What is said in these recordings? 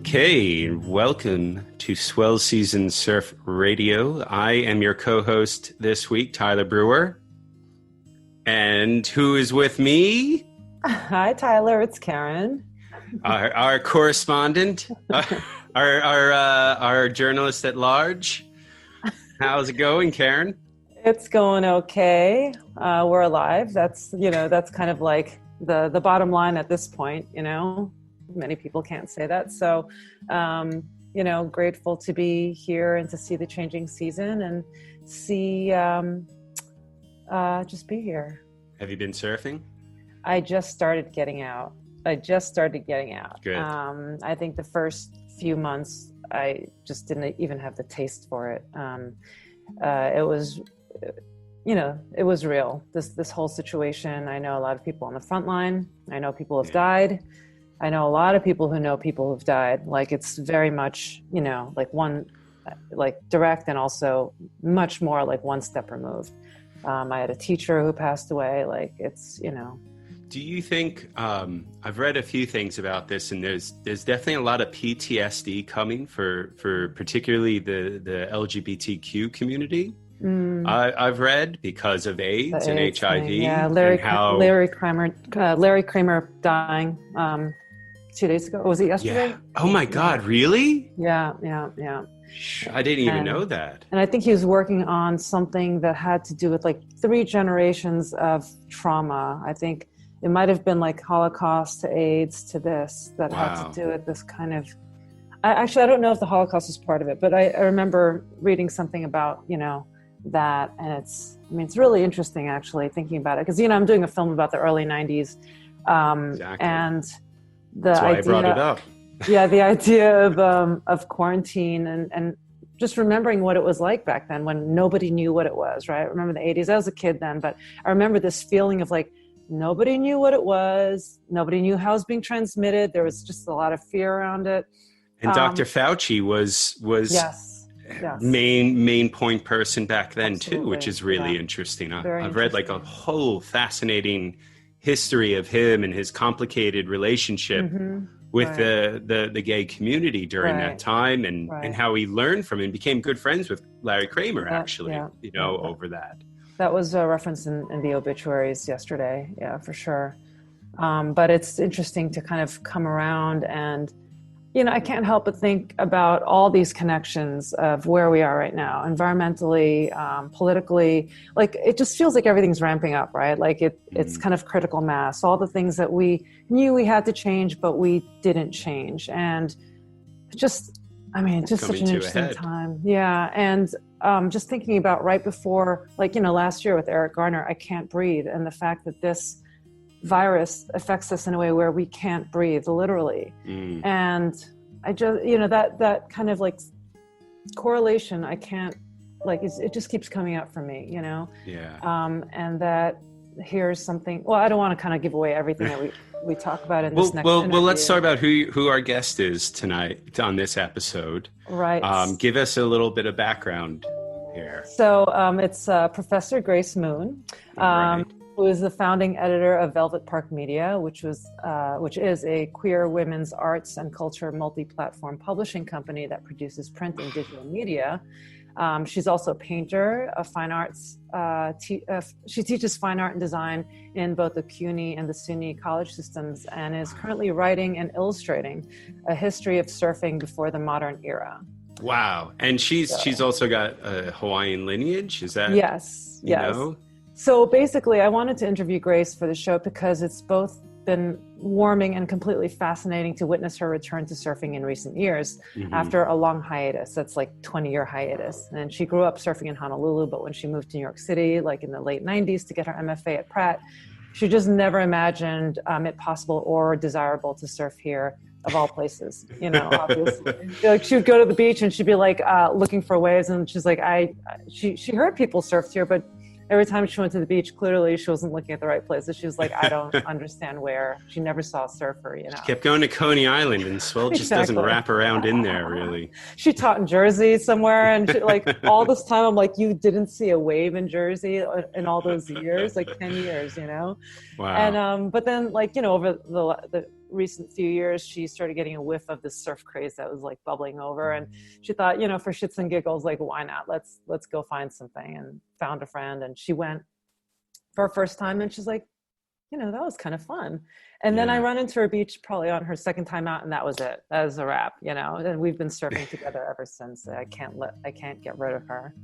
Okay, welcome to Swell Season Surf Radio. I am your co-host this week, Tyler Brewer. And who is with me? Hi, Tyler. It's Karen. Our correspondent, our journalist at large. How's it going, Karen? It's going okay. We're alive. That's kind of like the bottom line at this point, Many people can't say that. So, grateful to be here and to see the changing season and see, just be here. Have you been surfing? I just started getting out. Good. I think the first few months, I just didn't even have the taste for it. It was real. This whole situation. I know a lot of people on the front line. I know people have died. I know a lot of people who know people who've died. Like, it's very much, direct and also much more like one step removed. I had a teacher who passed away. Like, it's. Do you think, I've read a few things about this, and there's definitely a lot of PTSD coming for particularly the LGBTQ community. I've read because of AIDS and HIV. Yeah, Larry Kramer dying 2 days ago. Was it yesterday? Yeah. Oh my God, really? Yeah. I didn't even know that. And I think he was working on something that had to do with like 3 generations of trauma. I think it might have been like Holocaust to AIDS to this that had to do with this kind of. I don't know if the Holocaust was part of it, but I remember reading something about that, and it's really interesting actually thinking about it, because I'm doing a film about the early 90s, Exactly. And that's why I brought it up. Yeah, the idea of quarantine and just remembering what it was like back then when nobody knew what it was, right? I remember the 80s. I was a kid then, but I remember this feeling of like nobody knew what it was. Nobody knew how it was being transmitted. There was just a lot of fear around it. And Dr. Fauci was yes. main point person back then. Absolutely. Too, which is really interesting. I've read like a interesting. whole fascinating history of him and his complicated relationship with the gay community during that time, and how he learned from and became good friends with Larry Kramer over that. That was referenced in the obituaries yesterday. Yeah, for sure. But it's interesting to kind of come around and I can't help but think about all these connections of where we are right now, environmentally, politically. Like, it just feels like everything's ramping up, right? Like it's kind of critical mass, all the things that we knew we had to change, but we didn't change. And just such an interesting time. Yeah. And just thinking about right before, last year with Eric Garner, I can't breathe. And the fact that this virus affects us in a way where we can't breathe, literally. And I just, that kind of like correlation, I can't, it just keeps coming up for me, Yeah. And that here's something, I don't want to kind of give away everything that we talk about in this next interview. Well, let's talk about who our guest is tonight on this episode. Right. Give us a little bit of background here. So it's Professor Grace Moon. Right. Who is the founding editor of Velvet Park Media, which is a queer women's arts and culture multi-platform publishing company that produces print and digital media. She's also a painter of fine arts. She teaches fine art and design in both the CUNY and the SUNY college systems, and is currently writing and illustrating a history of surfing before the modern era. Wow. And she's also got a Hawaiian lineage, is that? Yes. So basically, I wanted to interview Grace for the show because it's both been warming and completely fascinating to witness her return to surfing in recent years after a long hiatus. That's like 20-year hiatus. And she grew up surfing in Honolulu, but when she moved to New York City, like in the late 90s to get her MFA at Pratt, she just never imagined it possible or desirable to surf here, of all places, obviously. Like, she would go to the beach and she'd be like looking for waves, and she's like, she heard people surfed here, but every time she went to the beach, clearly she wasn't looking at the right places. She was like, I don't understand where. She never saw a surfer, She kept going to Coney Island, and Swell just doesn't wrap around in there, really. She taught in Jersey somewhere, and all this time, I'm like, you didn't see a wave in Jersey in all those years, like 10 years, Wow. And but then, over the recent few years, she started getting a whiff of the surf craze that was like bubbling over. And she thought, for shits and giggles, like, why not? Let's go find something, and found a friend. And she went for her first time, and she's like, that was kind of fun. And then I run into her beach probably on her second time out, and that was it. That was a wrap, and we've been surfing together ever since. I can't get rid of her.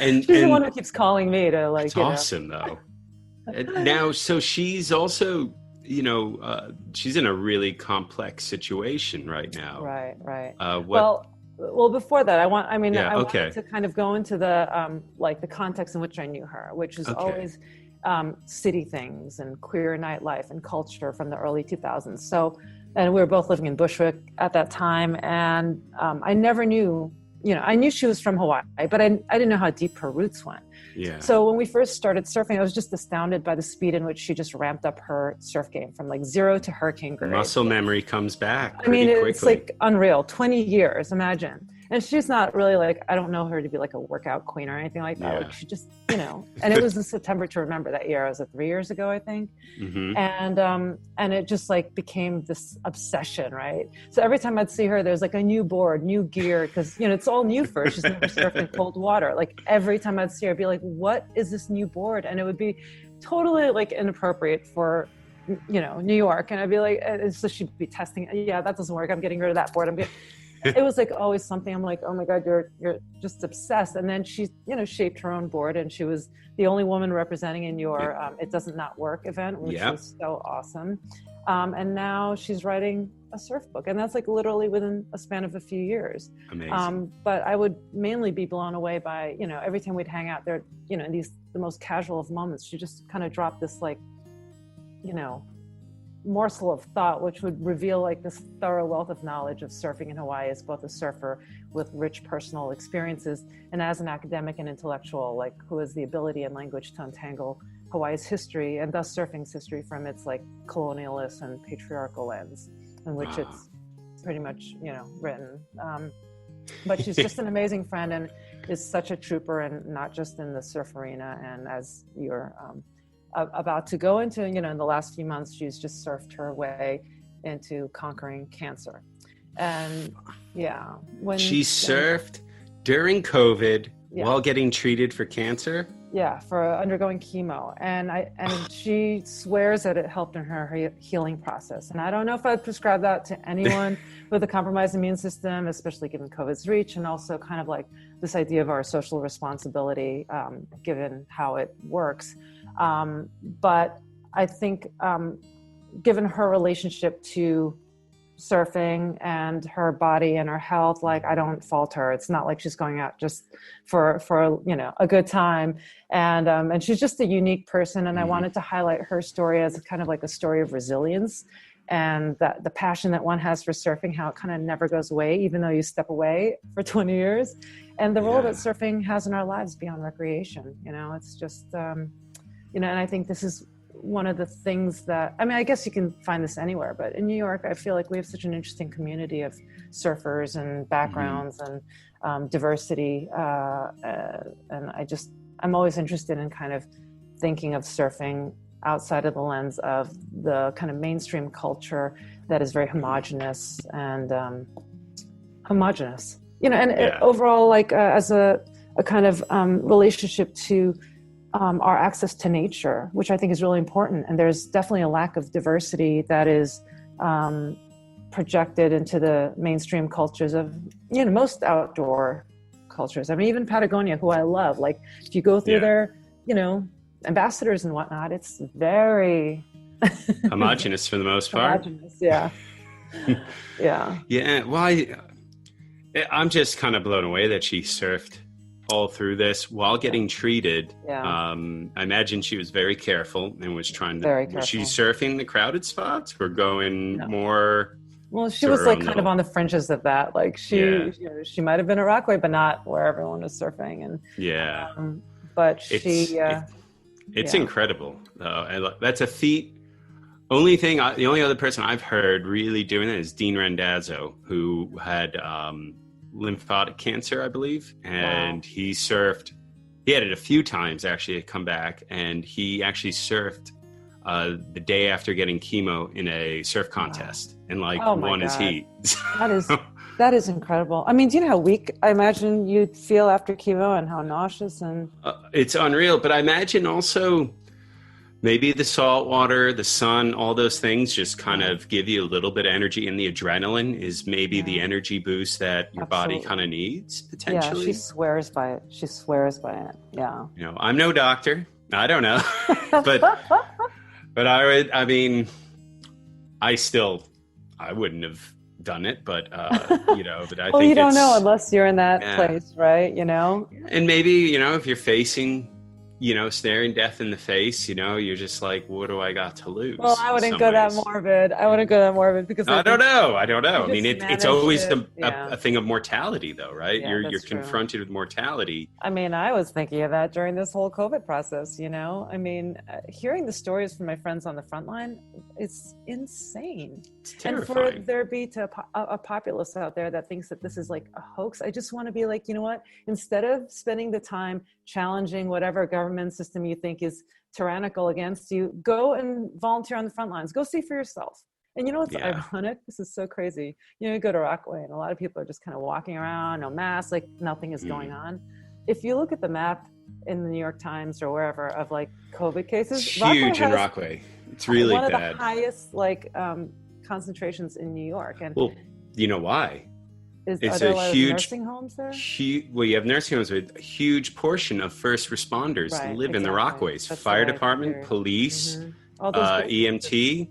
And she's the one who keeps calling me to like, it's awesome though. Now, so she's also, she's in a really complex situation right now. Right. Well, before that, I wanted to kind of go into the the context in which I knew her, which is always city things and queer nightlife and culture from the early 2000s. So, and we were both living in Bushwick at that time, and I never knew, I knew she was from Hawaii, but I didn't know how deep her roots went. Yeah. So when we first started surfing, I was just astounded by the speed in which she just ramped up her surf game from like 0 to hurricane grade. Muscle memory comes back pretty quickly. It's like unreal. 20 years, imagine. And she's not really like, I don't know her to be like a workout queen or anything like that. Yeah. Like she just, and it was in September to remember that year. Was it 3 years ago, I think? Mm-hmm. And it just like became this obsession, right? So every time I'd see her, there's like a new board, new gear, because, it's all new for her. She's never surfed in cold water. Like every time I'd see her, I'd be like, what is this new board? And it would be totally like inappropriate for, New York. And I'd be like, so she'd be testing, yeah, that doesn't work. I'm getting rid of that board. It was like always something. I'm like, oh my God, you're just obsessed. And then she, shaped her own board, and she was the only woman representing in your It Doesn't Not Work event, which was so awesome. And now she's writing a surf book, and that's like literally within a span of a few years. Amazing. But I would mainly be blown away by, every time we'd hang out there, the most casual of moments, she just kind of dropped this like, morsel of thought, which would reveal like this thorough wealth of knowledge of surfing in Hawaii as both a surfer with rich personal experiences and as an academic and intellectual, like who has the ability and language to untangle Hawaii's history and thus surfing's history from its like colonialist and patriarchal lens in which it's pretty much, written. But she's just an amazing friend and is such a trooper, and not just in the surf arena. And as you're about to go into, in the last few months, she's just surfed her way into conquering cancer. And when she surfed during COVID while getting treated for cancer. Yeah, for undergoing chemo. And she swears that it helped in her healing process. And I don't know if I'd prescribe that to anyone with a compromised immune system, especially given COVID's reach, and also kind of like this idea of our social responsibility, given how it works. But I think, given her relationship to surfing and her body and her health, like I don't fault her. It's not like she's going out just for a good time. And she's just a unique person. And I wanted to highlight her story as kind of like a story of resilience, and that the passion that one has for surfing, how it kind of never goes away, even though you step away for 20 years, and the role that surfing has in our lives beyond recreation. It's just, and I think this is one of the things that, I guess you can find this anywhere, but in New York, I feel like we have such an interesting community of surfers and backgrounds and diversity. And I'm always interested in kind of thinking of surfing outside of the lens of the kind of mainstream culture that is very homogenous and overall, like as a kind of relationship to our access to nature, which I think is really important. And there's definitely a lack of diversity that is projected into the mainstream cultures of, most outdoor cultures. Even Patagonia, who I love, like if you go through their, ambassadors and whatnot, it's very homogenous for the most part. Yeah. Well, I'm just kind of blown away that she surfed all through this while getting treated. I imagine she was very careful and was trying to, was she surfing the crowded spots or going more? Well, she was like kind of on the fringes of that. Like she might have been at Rockaway, but not where everyone was surfing. And but it's incredible. That's a feat. The only other person I've heard really doing it is Dean Randazzo, who had lymphatic cancer, I believe, and he surfed. He had it a few times actually to come back, and he actually surfed the day after getting chemo in a surf contest and like Oh my won his God. heat. That is incredible. I mean, do you know how weak I imagine you'd feel after chemo and how nauseous and It's unreal. But I imagine also maybe the salt water, the sun, all those things just kind of give you a little bit of energy, and the adrenaline is maybe the energy boost that your body kind of needs potentially. Yeah, she swears by it. She swears by it. Yeah. You know, I'm no doctor. I don't know. but I mean, I wouldn't have done it, but you know, but I well, think you don't know unless you're in that place, right? You know? And maybe, you know, if you're facing, you know, staring death in the face, you know, you're just like, what do I got to lose? Well, I wouldn't go that morbid. Because I don't know. I mean, it's always a thing of mortality, though, right? Yeah, you're confronted with mortality. I mean, I was thinking of that during this whole COVID process, you know? I mean, hearing the stories from my friends on the front line, it's insane. It's terrifying. And for there be a populace out there that thinks that this is like a hoax, I just want to be like, you know what? Instead of spending the time challenging whatever government system you think is tyrannical against you, go and volunteer on the front lines. Go see for yourself. And you know what's ironic? This is so crazy. You know, you go to Rockaway and a lot of people are just kind of walking around, no mask, like nothing is going on. If you look at the map in the New York Times or wherever of like COVID cases, it's huge in Rockaway. It's really one bad. Of the highest concentrations in New York. And well, you know why? Are there a huge nursing homes there? Well, you have nursing homes, but a huge portion of first responders live in the Rockaways. Fire department, police, EMT,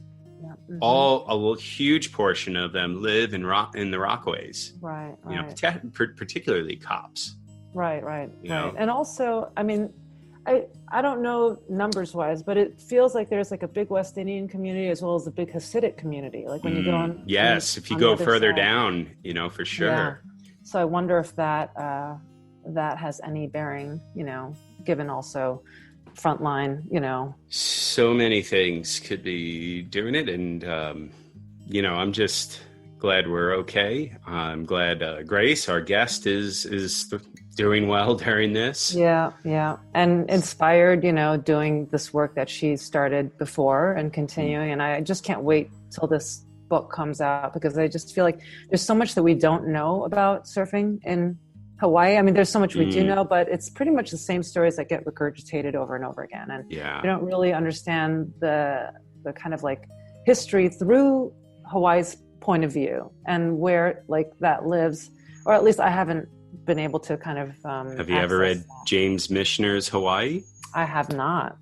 a huge portion of them live in the Rockaways. Right. You know, particularly cops. Right. You know? And also, I mean, I don't know numbers wise, but it feels like there's like a big West Indian community as well as a big Hasidic community. Like when you go on. Yes, if you go further down, you know, for sure. Yeah. So I wonder if that has any bearing, you know, given also frontline, you know. So many things could be doing it. And, you know, I'm just glad we're okay. I'm glad Grace, our guest, is doing well during this. Yeah. And inspired, you know, doing this work that she started before and continuing. And I just can't wait till this book comes out, because I just feel like there's so much that we don't know about surfing in Hawaii. I mean, there's so much we do know, but it's pretty much the same stories that get regurgitated over and over again. And we don't really understand the kind of like history through Hawaii's point of view and where like that lives, or at least I haven't been able to kind of have you ever read James Michener's Hawaii? I have not.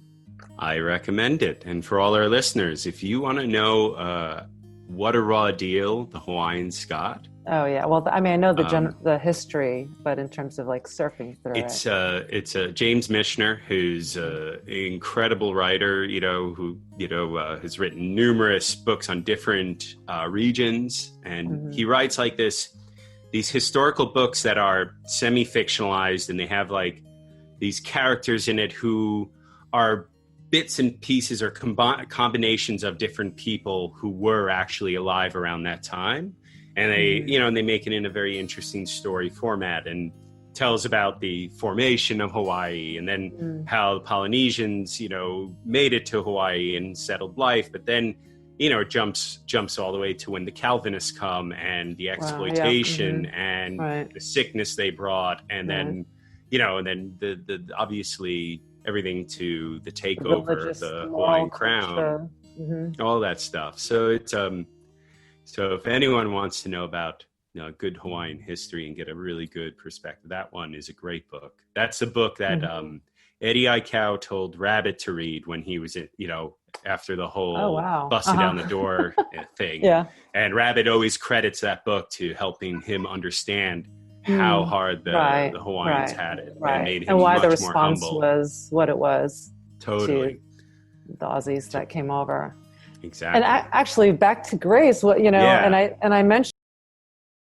I recommend it. And for all our listeners, if you want to know what a raw deal the Hawaiians got. Oh yeah, well, I mean, I know the history, but in terms of like surfing through it's James Michener, who's an incredible writer, you know, who has written numerous books on different regions, and he writes like these historical books that are semi-fictionalized, and they have like these characters in it who are bits and pieces or combinations of different people who were actually alive around that time. And they, you know, and they make it in a very interesting story format, and tells about the formation of Hawaii, and then how the Polynesians, you know, made it to Hawaii and settled life. But then, you know, it jumps all the way to when the Calvinists come, and the exploitation and the sickness they brought, and then, you know, and then the obviously everything to the takeover of the Hawaiian crown, all that stuff. So it's so if anyone wants to know about, you know, good Hawaiian history and get a really good perspective, that one is a great book. That's a book that Eddie Aikau told Rabbit to read when he was, you know, after the whole busted down the door thing. And Rabbit always credits that book to helping him understand how hard the Hawaiians had it. And made him why much the response more humble. Was what it was. Totally. To the Aussies that came over. Exactly. And actually back to Grace, what, you know, and I mentioned